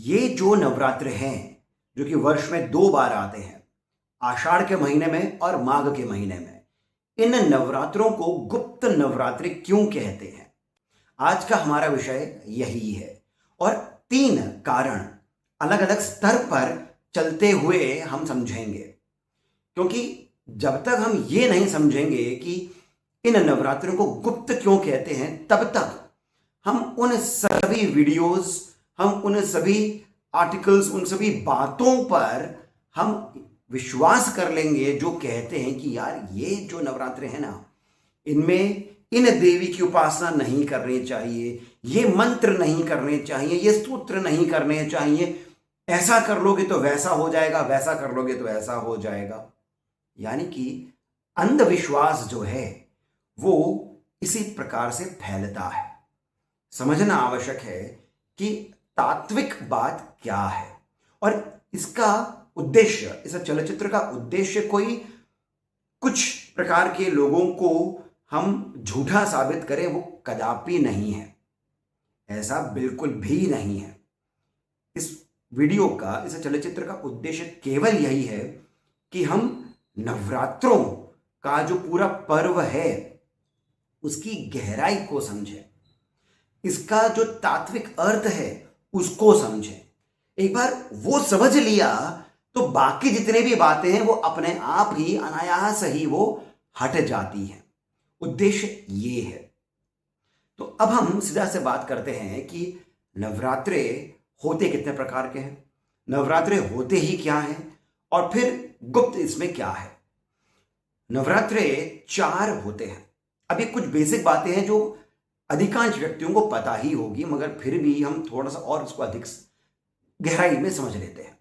ये जो नवरात्र हैं जो कि वर्ष में 2 बार आते हैं, आषाढ़ के महीने में और माघ के महीने में, इन नवरात्रों को गुप्त नवरात्रि क्यों कहते हैं? आज का हमारा विषय यही है और 3 कारण अलग अलग स्तर पर चलते हुए हम समझेंगे। क्योंकि जब तक हम ये नहीं समझेंगे कि इन नवरात्रों को गुप्त क्यों कहते हैं, तब तक हम उन सभी वीडियोस, हम उन सभी आर्टिकल्स, उन सभी बातों पर हम विश्वास कर लेंगे जो कहते हैं कि यार ये जो नवरात्र है ना, इनमें इन देवी की उपासना नहीं करनी चाहिए, ये मंत्र नहीं करने चाहिए, ये स्तोत्र नहीं करने चाहिए, ऐसा कर लोगे तो वैसा हो जाएगा, वैसा कर लोगे तो ऐसा हो जाएगा। यानी कि अंधविश्वास जो है वो इसी प्रकार से फैलता है। समझना आवश्यक है कि तात्विक बात क्या है और इसका उद्देश्य, इस चलचित्र का उद्देश्य कोई कुछ प्रकार के लोगों को हम झूठा साबित करें, वो कदापि नहीं है। ऐसा बिल्कुल भी नहीं है। इस वीडियो का, इस चलचित्र का उद्देश्य केवल यही है कि हम नवरात्रों का जो पूरा पर्व है उसकी गहराई को समझें, इसका जो तात्विक अर्थ है उसको समझें। एक बार वो समझ लिया तो बाकी जितने भी बातें हैं वो अपने आप ही अनायास ही वो हट जाती हैं। उद्देश्य ये है। तो अब हम सीधा से बात करते हैं कि नवरात्रे होते कितने प्रकार के हैं, नवरात्रे होते ही क्या हैं और फिर गुप्त इसमें क्या है। नवरात्रे 4 होते हैं। अब ये कुछ बेसिक बातें हैं जो अधिकांश व्यक्तियों को पता ही होगी, मगर फिर भी हम थोड़ा सा और इसको अधिक गहराई में समझ लेते हैं।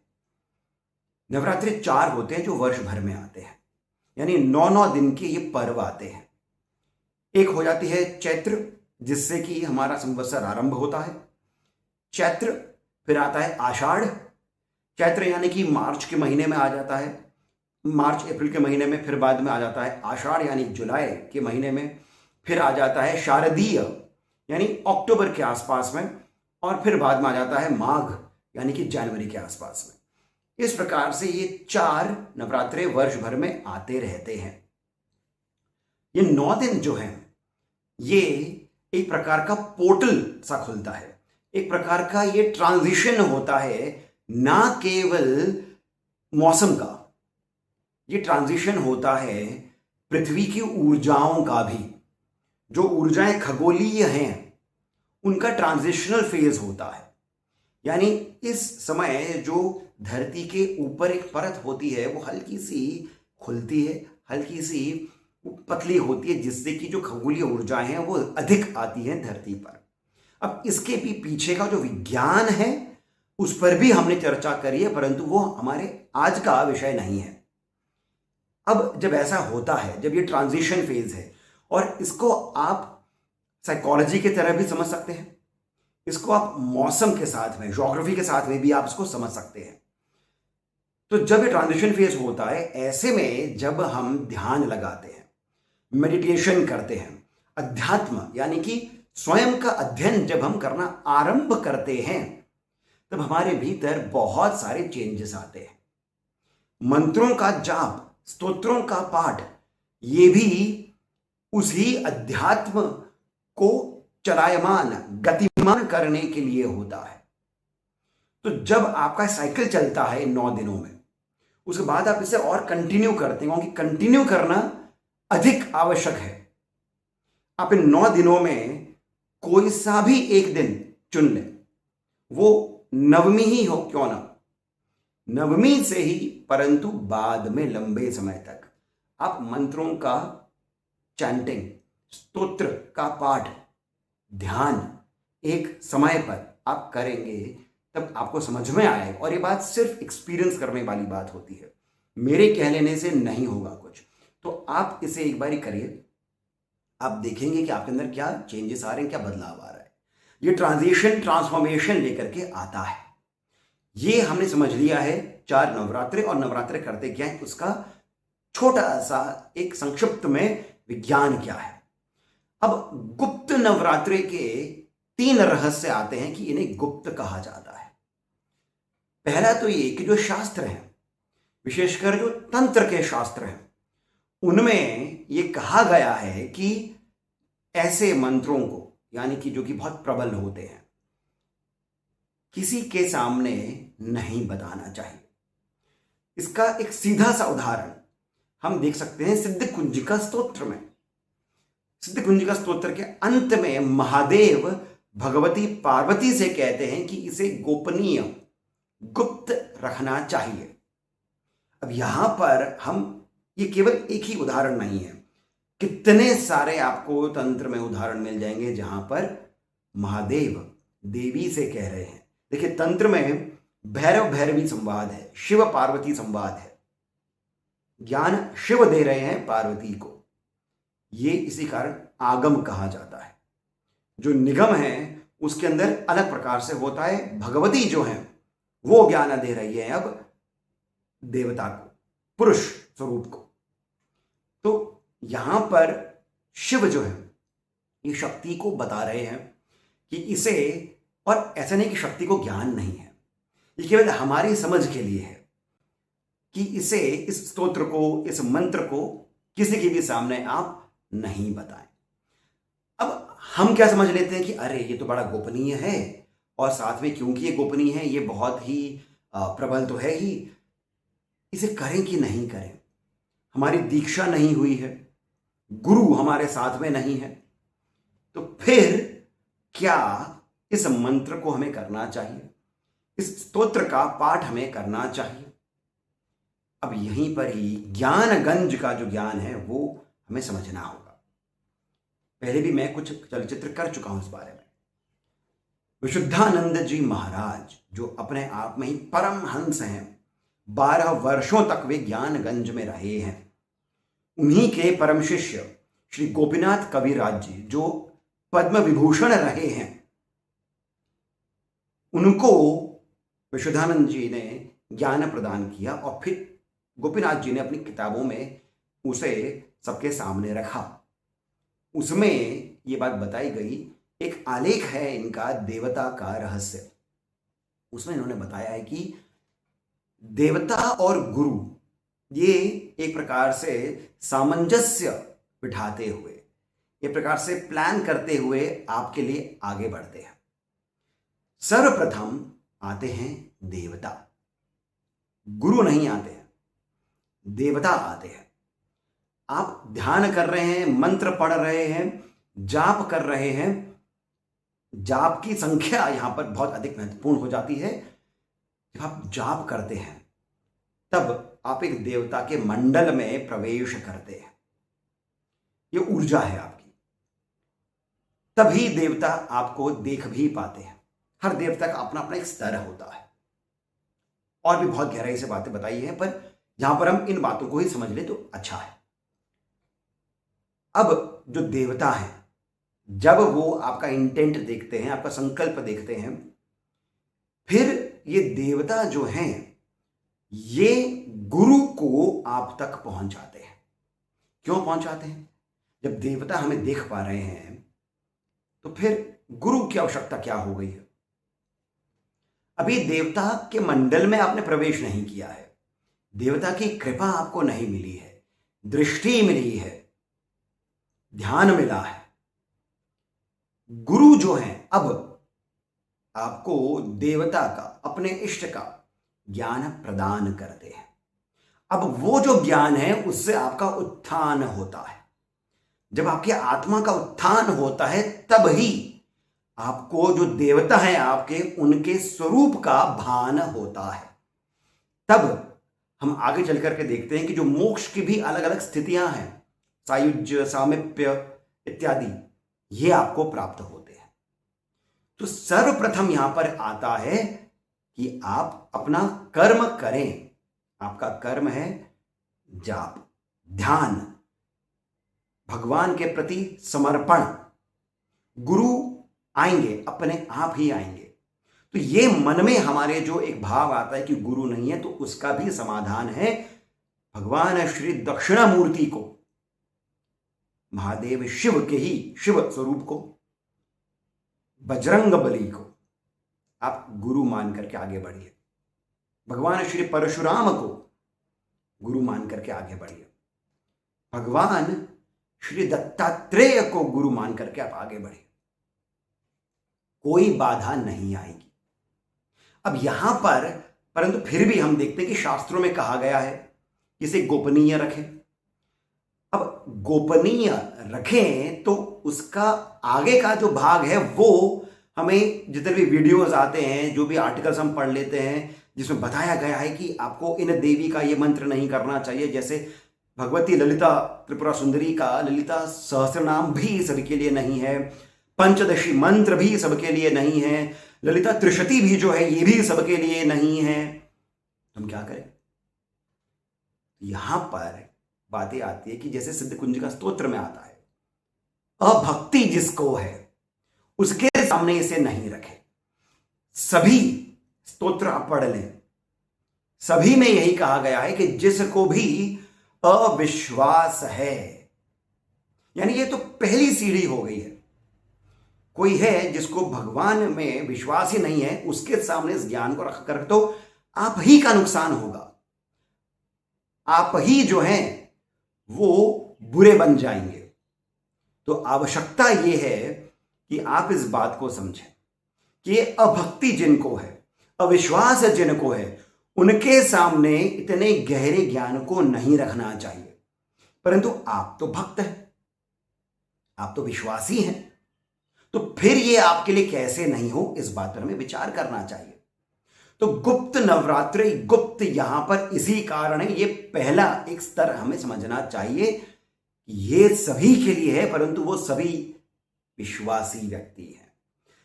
नवरात्रि 4 होते हैं जो वर्ष भर में आते हैं, यानी 9 दिन के ये पर्व आते हैं। एक हो जाती है चैत्र, जिससे कि हमारा संवत्सर आरंभ होता है। चैत्र, फिर आता है आषाढ़। चैत्र यानी कि मार्च के महीने में आ जाता है, मार्च अप्रैल के महीने में, फिर बाद में आ जाता है आषाढ़ यानी जुलाई के महीने में, फिर आ जाता है शारदीय यानी अक्टूबर के आसपास में, और फिर बाद में आ जाता है माघ यानी कि जनवरी के आसपास में। इस प्रकार से ये 4 नवरात्रे वर्ष भर में आते रहते हैं। ये 9 दिन जो हैं ये एक प्रकार का पोर्टल सा खुलता है, एक प्रकार का ये ट्रांजिशन होता है, ना केवल मौसम का, ये ट्रांजिशन होता है पृथ्वी की ऊर्जाओं का भी। जो ऊर्जाएं खगोलीय हैं उनका ट्रांजिशनल फेज होता है। यानी इस समय जो धरती के ऊपर एक परत होती है वो हल्की सी खुलती है, हल्की सी पतली होती है, जिससे कि जो खगोलीय ऊर्जाएं हैं वो अधिक आती हैं धरती पर। अब इसके भी पीछे का जो विज्ञान है उस पर भी हमने चर्चा करी है, परंतु वो हमारे आज का विषय नहीं है। अब जब ऐसा होता है, जब ये ट्रांजिशन फेज है, और इसको आप साइकोलॉजी की तरह भी समझ सकते हैं, इसको आप मौसम के साथ में, ज्योग्राफी के साथ में भी आप इसको समझ सकते हैं। तो जब ये ट्रांजिशन फेज होता है, ऐसे में जब हम ध्यान लगाते हैं, मेडिटेशन करते हैं, अध्यात्म यानी कि स्वयं का अध्ययन जब हम करना आरंभ करते हैं, तब हमारे भीतर बहुत सारे चेंजेस आते हैं। मंत्रों का जाप, स्तोत्रों का पाठ, ये भी उसी अध्यात्म को चलायमान, गतिमान करने के लिए होता है। तो जब आपका साइकिल चलता है 9 दिनों में, उसके बाद आप इसे और कंटिन्यू करते हैं, क्योंकि कंटिन्यू करना अधिक आवश्यक है। आप इन 9 दिनों में कोई सा भी एक दिन चुन लें, वो नवमी ही हो क्यों ना, नवमी से ही, परंतु बाद में लंबे समय तक आप मंत्रों का चैंटिंग, स्तोत्र का पाठ, ध्यान एक समय पर आप करेंगे, तब आपको समझ में आएगा। और ये बात सिर्फ एक्सपीरियंस करने वाली बात होती है, मेरे कह लेने से नहीं होगा कुछ। तो आप इसे एक बार करिए, आप देखेंगे कि आपके अंदर क्या चेंजेस आ रहे हैं, क्या बदलाव आ रहा है। ये ट्रांजिशन, ट्रांसफॉर्मेशन लेकर के आता है। ये हमने समझ लिया है 4 नवरात्रे, और नवरात्रे करते क्या है उसका छोटा सा एक संक्षिप्त में विज्ञान क्या है। अब गुप्त नवरात्रे के 3 रहस्य आते हैं कि इन्हें गुप्त कहा जाता है। पहला तो ये कि जो शास्त्र हैं, विशेषकर जो तंत्र के शास्त्र हैं, उनमें ये कहा गया है कि ऐसे मंत्रों को, यानी कि जो कि बहुत प्रबल होते हैं, किसी के सामने नहीं बताना चाहिए। इसका एक सीधा सा उदाहरण हम देख सकते हैं सिद्ध कुंजिका स्तोत्र में। सिद्ध कुंजिका स्तोत्र के अंत में महादेव भगवती पार्वती से कहते हैं कि इसे गोपनीय, गुप्त रखना चाहिए। अब यहां पर ये केवल एक ही उदाहरण नहीं है, कितने सारे आपको तंत्र में उदाहरण मिल जाएंगे जहां पर महादेव देवी से कह रहे हैं। देखिए, तंत्र में भैरव भैरवी संवाद है, शिव पार्वती संवाद है, ज्ञान शिव दे रहे हैं पार्वती को, ये इसी कारण आगम कहा जाता है। जो निगम है उसके अंदर अलग प्रकार से होता है, भगवती जो है वो ज्ञान दे रही है अब देवता को, पुरुष स्वरूप को। तो यहां पर शिव जो है ये शक्ति को बता रहे हैं कि इसे, और ऐसा नहीं कि शक्ति को ज्ञान नहीं है, ये केवल हमारी समझ के लिए है कि इसे, इस स्तोत्र को, इस मंत्र को किसी के भी सामने आप नहीं बताएं। अब हम क्या समझ लेते हैं कि अरे ये तो बड़ा गोपनीय है, और साथ में क्योंकि ये गोपनीय है ये बहुत ही प्रबल तो है ही, इसे करें कि नहीं करें, हमारी दीक्षा नहीं हुई है, गुरु हमारे साथ में नहीं है, तो फिर क्या इस मंत्र को हमें करना चाहिए, इस स्तोत्र का पाठ हमें करना चाहिए? अब यहीं पर ही ज्ञानगंज का जो ज्ञान है वो हमें समझना होगा। पहले भी मैं कुछ चलचित्र कर चुका हूं इस बारे में। विशुद्धानंद जी महाराज जो अपने आप में ही परम हंस हैं, 12 वर्षों तक वे ज्ञानगंज में रहे हैं। उन्हीं के परम शिष्य श्री गोपीनाथ कविराज जी जो पद्म विभूषण रहे हैं, उनको विशुद्धानंद जी ने ज्ञान प्रदान किया, और फिर गोपीनाथ जी ने अपनी किताबों में उसे सबके सामने रखा। उसमें ये बात बताई गई, एक आलेख है इनका देवता का रहस्य, उसमें इन्होंने बताया है कि देवता और गुरु ये एक प्रकार से सामंजस्य बिठाते हुए, एक प्रकार से प्लान करते हुए आपके लिए आगे बढ़ते हैं। सर्वप्रथम आते हैं देवता, गुरु नहीं आते हैं, देवता आते हैं। आप ध्यान कर रहे हैं, मंत्र पढ़ रहे हैं, जाप कर रहे हैं, जाप की संख्या यहां पर बहुत अधिक महत्वपूर्ण हो जाती है। जब आप जाप करते हैं तब आप एक देवता के मंडल में प्रवेश करते हैं, ये ऊर्जा है आपकी, तभी देवता आपको देख भी पाते हैं। हर देवता का अपना अपना एक स्तर होता है, और भी बहुत गहराई से बातें बताई हैं, पर यहां पर हम इन बातों को ही समझ ले तो अच्छा है। अब जो देवता है, जब वो आपका इंटेंट देखते हैं, आपका संकल्प देखते हैं, फिर ये देवता जो हैं ये गुरु को आप तक पहुंचाते हैं। क्यों पहुंचाते हैं? जब देवता हमें देख पा रहे हैं तो फिर गुरु की आवश्यकता क्या हो गई है? अभी देवता के मंडल में आपने प्रवेश नहीं किया है, देवता की कृपा आपको नहीं मिली है, दृष्टि मिली है, ध्यान मिला है। गुरु जो है अब आपको देवता का, अपने इष्ट का ज्ञान प्रदान करते हैं। अब वो जो ज्ञान है उससे आपका उत्थान होता है। जब आपकी आत्मा का उत्थान होता है तब ही आपको जो देवता है आपके, उनके स्वरूप का भान होता है। तब हम आगे चल करके देखते हैं कि जो मोक्ष की भी अलग अलग स्थितियां हैं, सायुज्य, सामीप्य इत्यादि, ये आपको प्राप्त होते हैं। तो सर्वप्रथम यहां पर आता है कि आप अपना कर्म करें। आपका कर्म है जाप, ध्यान, भगवान के प्रति समर्पण। गुरु आएंगे, अपने आप ही आएंगे। तो ये मन में हमारे जो एक भाव आता है कि गुरु नहीं है, तो उसका भी समाधान है भगवान श्री दक्षिणामूर्ति को, महादेव शिव के ही शिव स्वरूप को, बजरंग बली को आप गुरु मान करके आगे बढ़िए। भगवान श्री परशुराम को गुरु मान करके आगे बढ़िए, भगवान श्री दत्तात्रेय को गुरु मान करके आप आगे बढ़िए, कोई बाधा नहीं आएगी। अब यहां पर परंतु फिर भी हम देखते हैं कि शास्त्रों में कहा गया है कि इसे गोपनीय रखें। अब गोपनीय रखें तो उसका आगे का जो भाग है वो हमें जितने भी वीडियोस आते हैं, जो भी आर्टिकल्स हम पढ़ लेते हैं जिसमें बताया गया है कि आपको इन देवी का ये मंत्र नहीं करना चाहिए, जैसे भगवती ललिता त्रिपुरा सुंदरी का ललिता सहस्रनाम भी सभी के लिए नहीं है, पंचदशी मंत्र भी सबके लिए नहीं है, ललिता त्रिशती भी जो है ये भी सबके लिए नहीं है। हम क्या करें? यहां पर बातें आती है कि जैसे सिद्ध कुंज का स्तोत्र में आता है, अभक्ति जिसको है उसके सामने इसे नहीं रखे। सभी स्तोत्र आप पढ़ लें, सभी में यही कहा गया है कि जिसको भी अविश्वास है, यानी ये तो पहली सीढ़ी हो गई है। कोई है जिसको भगवान में विश्वास ही नहीं है, उसके सामने इस ज्ञान को रख कर तो आप ही का नुकसान होगा, आप ही जो हैं वो बुरे बन जाएंगे। तो आवश्यकता यह है कि आप इस बात को समझें कि अभक्ति जिनको है, अविश्वास जिनको है, उनके सामने इतने गहरे ज्ञान को नहीं रखना चाहिए। परंतु आप तो भक्त हैं, आप तो विश्वासी हैं, तो फिर ये आपके लिए कैसे नहीं हो, इस बात पर हमें विचार करना चाहिए। तो गुप्त नवरात्रि, गुप्त यहां पर इसी कारण है, ये पहला एक स्तर हमें समझना चाहिए। ये सभी के लिए है, परंतु वो सभी विश्वासी व्यक्ति हैं,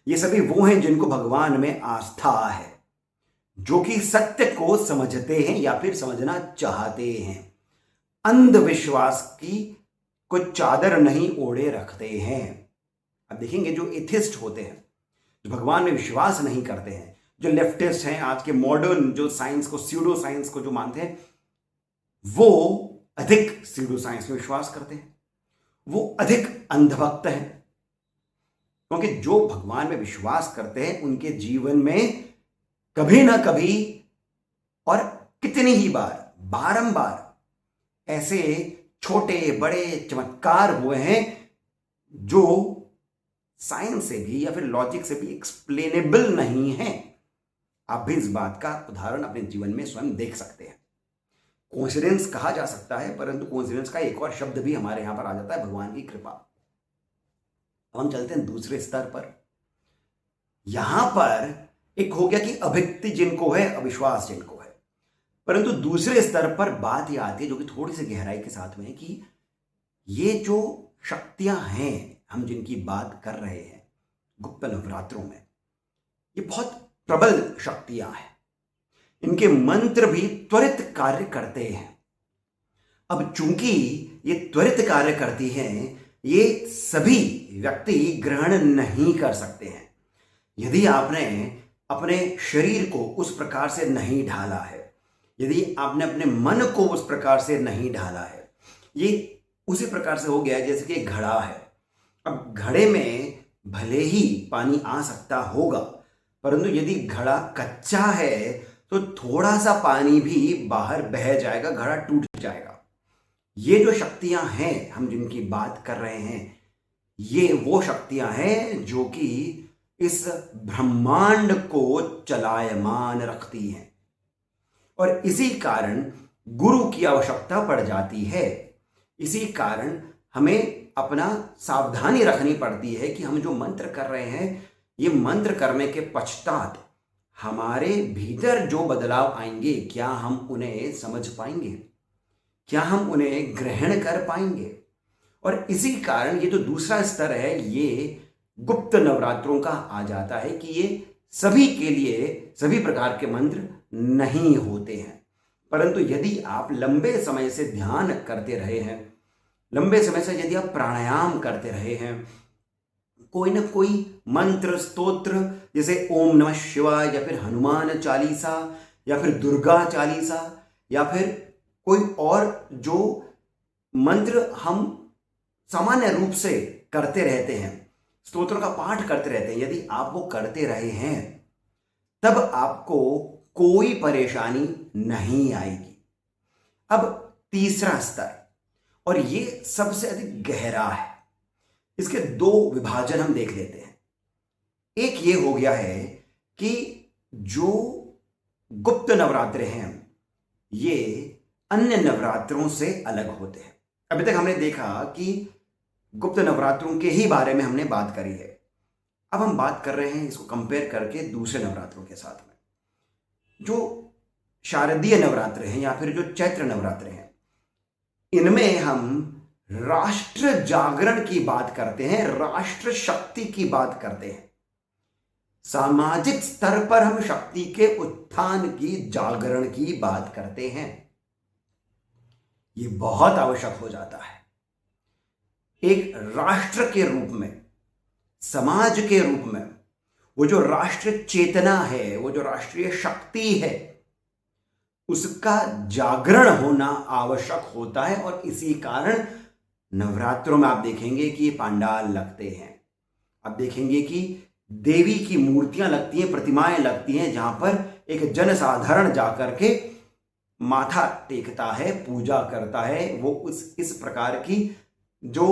ये सभी वो हैं जिनको भगवान में आस्था है, जो कि सत्य को समझते हैं या फिर समझना चाहते हैं, अंधविश्वास की कुछ चादर नहीं ओढ़े रखते हैं। अब देखेंगे जो एथिस्ट होते हैं, जो भगवान में विश्वास नहीं करते हैं, जो लेफ्टिस्ट हैं, आज के मॉडर्न जो साइंस को, स्यूडो साइंस को जो मानते हैं, वो अधिक स्यूडो साइंस में विश्वास करते हैं, वो अधिक अंधभक्त हैं। क्योंकि जो भगवान में विश्वास करते हैं उनके जीवन में कभी ना कभी और कितनी ही बार, बारंबार ऐसे छोटे बड़े चमत्कार हुए हैं जो साइंस से भी या फिर लॉजिक से भी एक्सप्लेनेबल नहीं है। आप भी इस बात का उदाहरण अपने जीवन में स्वयं देख सकते हैं। कोइंसिडेंस कहा जा सकता है, परंतु कोइंसिडेंस का एक और शब्द भी हमारे यहां पर आ जाता है, भगवान की कृपा। अब हम चलते हैं दूसरे स्तर पर। यहां पर एक हो गया कि अभक्ति जिनको है, अविश्वास जिनको है, परंतु दूसरे स्तर पर बात यह आती है जो कि थोड़ी सी गहराई के साथ में है कि ये जो शक्तियां हैं हम जिनकी बात कर रहे हैं गुप्त नवरात्रों में, ये बहुत प्रबल शक्तियां हैं, इनके मंत्र भी त्वरित कार्य करते हैं। अब चूंकि ये त्वरित कार्य करती हैं, ये सभी व्यक्ति ग्रहण नहीं कर सकते हैं। यदि आपने अपने शरीर को उस प्रकार से नहीं ढाला है, यदि आपने अपने मन को उस प्रकार से नहीं ढाला है, ये उसी प्रकार से हो गया जैसे कि घड़ा है। अब घड़े में भले ही पानी आ सकता होगा, परंतु यदि घड़ा कच्चा है तो थोड़ा सा पानी भी बाहर बह जाएगा, घड़ा टूट जाएगा। ये जो शक्तियां हैं हम जिनकी बात कर रहे हैं, ये वो शक्तियां हैं जो कि इस ब्रह्मांड को चलायमान रखती हैं, और इसी कारण गुरु की आवश्यकता पड़ जाती है। इसी कारण हमें अपना सावधानी रखनी पड़ती है कि हम जो मंत्र कर रहे हैं, ये मंत्र करने के पश्चात हमारे भीतर जो बदलाव आएंगे, क्या हम उन्हें समझ पाएंगे, क्या हम उन्हें ग्रहण कर पाएंगे। और इसी कारण ये जो दूसरा स्तर है, ये गुप्त नवरात्रों का आ जाता है कि ये सभी के लिए सभी प्रकार के मंत्र नहीं होते हैं। परंतु यदि आप लंबे समय से ध्यान करते रहे हैं, लंबे समय से यदि आप प्राणायाम करते रहे हैं, कोई ना कोई मंत्र स्तोत्र, जैसे ओम नमः शिवाय या फिर हनुमान चालीसा या फिर दुर्गा चालीसा या फिर कोई और जो मंत्र हम सामान्य रूप से करते रहते हैं, स्तोत्रों का पाठ करते रहते हैं, यदि आप वो करते रहे हैं, तब आपको कोई परेशानी नहीं आएगी। अब तीसरा स्तर, और ये सबसे अधिक गहरा है, इसके दो विभाजन हम देख लेते हैं। एक ये हो गया है कि जो गुप्त नवरात्र हैं ये अन्य नवरात्रों से अलग होते हैं। अभी तक हमने देखा कि गुप्त नवरात्रों के ही बारे में हमने बात करी है। अब हम बात कर रहे हैं इसको कंपेयर करके दूसरे नवरात्रों के साथ में। जो शारदीय नवरात्र हैं या फिर जो चैत्र नवरात्र हैं, इनमें हम राष्ट्र जागरण की बात करते हैं, राष्ट्र शक्ति की बात करते हैं। सामाजिक स्तर पर हम शक्ति के उत्थान की, जागरण की बात करते हैं। यह बहुत आवश्यक हो जाता है। एक राष्ट्र के रूप में, समाज के रूप में, वो जो राष्ट्र चेतना है, वो जो राष्ट्रीय शक्ति है, उसका जागरण होना आवश्यक होता है। और इसी कारण नवरात्रों में आप देखेंगे कि पांडाल लगते हैं, आप देखेंगे कि देवी की मूर्तियां लगती हैं, प्रतिमाएं लगती हैं, जहां पर एक जनसाधारण जाकर के माथा टेकता है, पूजा करता है। वो इस प्रकार की जो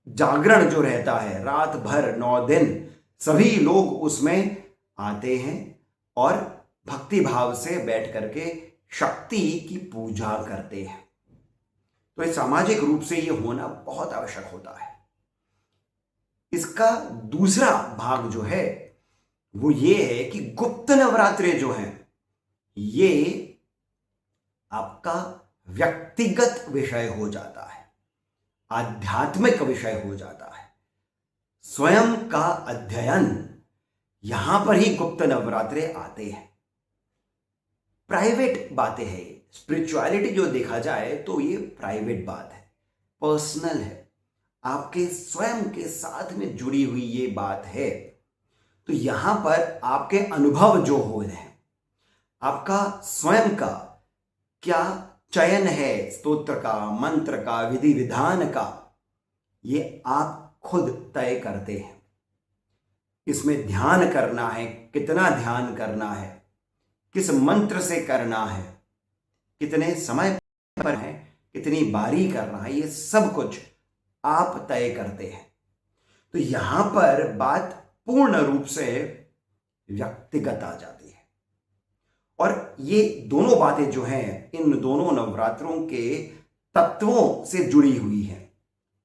जागरण जो रहता है, रात भर 9 दिन सभी लोग उसमें आते हैं और भक्ति भाव से बैठ करके शक्ति की पूजा करते हैं। तो इस सामाजिक रूप से ये होना बहुत आवश्यक होता है। इसका दूसरा भाग जो है वो ये है कि गुप्त नवरात्रे जो हैं ये आपका व्यक्तिगत विषय हो जाता है, आध्यात्मिक विषय हो जाता है, स्वयं का अध्ययन। यहां पर ही गुप्त नवरात्रे आते हैं। प्राइवेट बातें हैं, स्पिरिचुअलिटी जो देखा जाए तो ये प्राइवेट बात है, पर्सनल है, आपके स्वयं के साथ में जुड़ी हुई ये बात है। तो यहां पर आपके अनुभव जो हो रहे हैं, आपका स्वयं का क्या चयन है, स्तोत्र का, मंत्र का, विधि विधान का, ये आप खुद तय करते हैं। इसमें ध्यान करना है, कितना ध्यान करना है, किस मंत्र से करना है, कितने समय पर है, कितनी बारी करना है, ये सब कुछ आप तय करते हैं। तो यहां पर बात पूर्ण रूप से व्यक्तिगत आ जाती है। और ये दोनों बातें जो हैं, इन दोनों नवरात्रों के तत्वों से जुड़ी हुई हैं,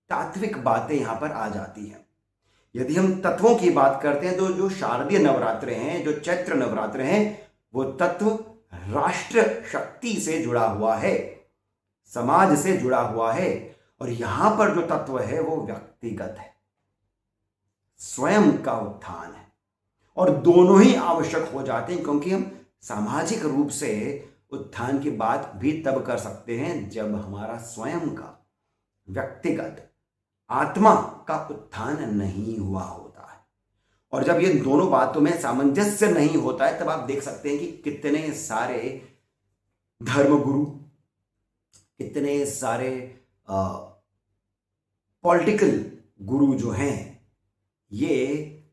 तात्विक बातें यहां पर आ जाती हैं। यदि हम तत्वों की बात करते हैं तो जो शारदीय नवरात्र हैं, जो चैत्र नवरात्र हैं, वो तत्व राष्ट्र शक्ति से जुड़ा हुआ है, समाज से जुड़ा हुआ है। और यहां पर जो तत्व है वो व्यक्तिगत है, स्वयं का उत्थान है। और दोनों ही आवश्यक हो जाते हैं, क्योंकि हम सामाजिक रूप से उत्थान की बात भी तब कर सकते हैं जब हमारा स्वयं का व्यक्तिगत आत्मा का उत्थान नहीं हुआ होता है। और जब ये दोनों बातों में सामंजस्य नहीं होता है, तब आप देख सकते हैं कि कितने सारे धर्मगुरु, कितने सारे पॉलिटिकल गुरु जो हैं, ये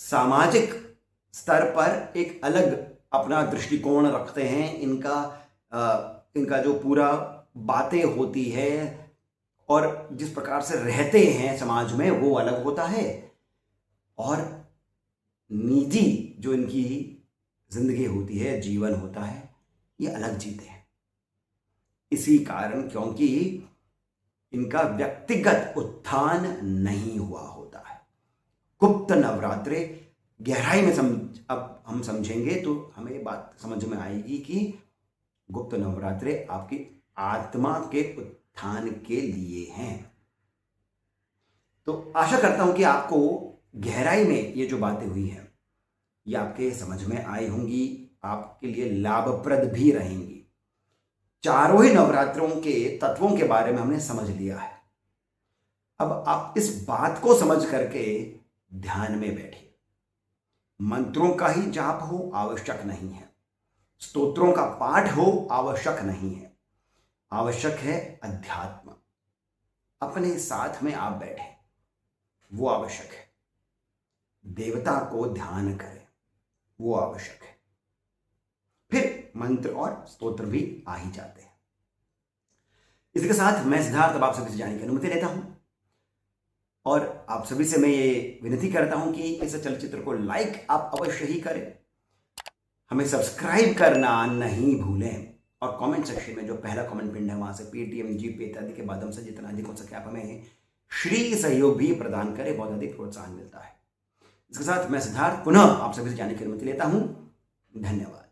सामाजिक स्तर पर एक अलग अपना दृष्टिकोण रखते हैं। इनका जो पूरा बातें होती है और जिस प्रकार से रहते हैं समाज में, वो अलग होता है। और निजी जो इनकी जिंदगी होती है, जीवन होता है, ये अलग जीते हैं। इसी कारण, क्योंकि इनका व्यक्तिगत उत्थान नहीं हुआ होता है। गुप्त नवरात्रे गहराई में अब हम समझेंगे तो हमें ये बात समझ में आएगी कि गुप्त नवरात्रे आपकी आत्मा के उत्थान के लिए हैं। तो आशा करता हूं कि आपको गहराई में ये जो बातें हुई हैं ये आपके समझ में आई होंगी, आपके लिए लाभप्रद भी रहेंगी। चारों ही नवरात्रों के तत्वों के बारे में हमने समझ लिया है। अब आप इस बात को समझ करके ध्यान में बैठिए। मंत्रों का ही जाप हो आवश्यक नहीं है, स्तोत्रों का पाठ हो आवश्यक नहीं है। आवश्यक है अध्यात्म, अपने साथ में आप बैठे, वो आवश्यक है। देवता को ध्यान करें, वो आवश्यक है। मंत्र और स्तोत्र भी आ ही जाते हैं। इसके साथ मैं सिद्धार्थ अब आप सभी से जाने की अनुमति लेता हूं और आप सभी से मैं ये विनती करता हूं कि इस चलचित्र को लाइक आप अवश्य ही करें, हमें सब्सक्राइब करना नहीं भूलें और कमेंट सेक्शन में जो पहला कमेंट पिन है वहां से पेटीएम, जीपे इत्यादि के माध्यम से जितना अधिक हो सके आप हमें श्री सहयोग भी प्रदान करें, बहुत अधिक प्रोत्साहन मिलता है। इसके साथ मैं सिद्धार्थ पुनः आप सभी से जाने की अनुमति लेता हूं। धन्यवाद।